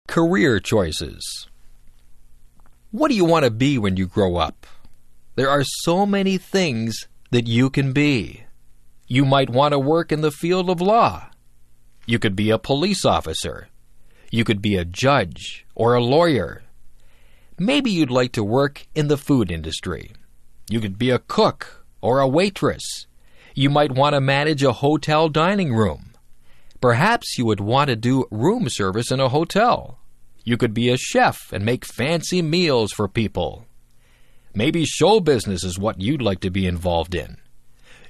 Career choices. What do you want to be when you grow up? There are so many things that you can be. You might want to work in the field of law. You could be a police officer. You could be a judge or a lawyer. Maybe you'd like to work in the food industry. You could be a cook or a waitress. You might want to manage a hotel dining room. Perhaps you would want to do room service in a hotel. You could be a chef and make fancy meals for people. Maybe show business is what you'd like to be involved in.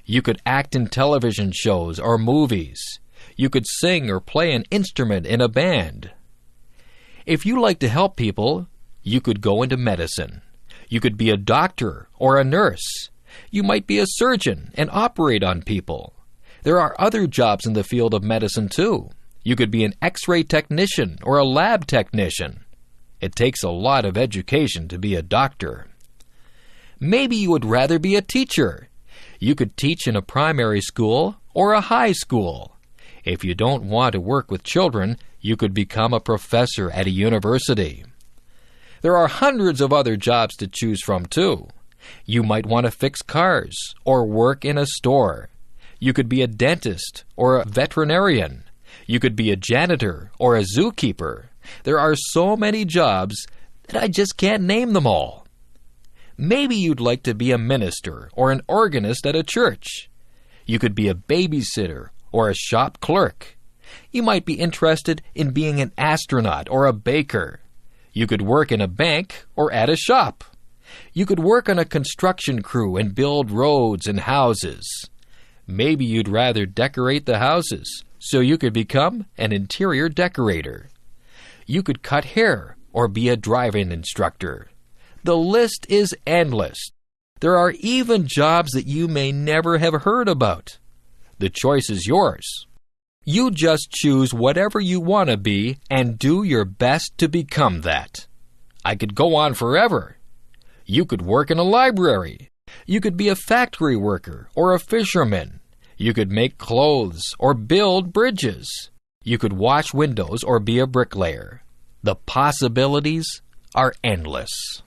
You could act in television shows or movies. You could sing or play an instrument in a band. If you like to help people, you could go into medicine. You could be a doctor or a nurse. You might be a surgeon and operate on people. There are other jobs in the field of medicine too. You could be an X-ray technician or a lab technician. It takes a lot of education to be a doctor. Maybe you would rather be a teacher. You could teach in a primary school or a high school. If you don't want to work with children, you could become a professor at a university. There are hundreds of other jobs to choose from too. You might want to fix cars or work in a store. You could be a dentist or a veterinarian. You could be a janitor or a zookeeper. There are so many jobs that I just can't name them all. Maybe you'd like to be a minister or an organist at a church. You could be a babysitter or a shop clerk. You might be interested in being an astronaut or a baker. You could work in a bank or at a shop. You could work on a construction crew and build roads and houses. Maybe you'd rather decorate the houses, so you could become an interior decorator. You could cut hair or be a driving instructor. The list is endless. There are even jobs that you may never have heard about. The choice is yours. You just choose whatever you want to be and do your best to become that. I could go on forever. You could work in a library. You could be a factory worker or a fisherman. You could make clothes or build bridges. You could wash windows or be a bricklayer. The possibilities are endless.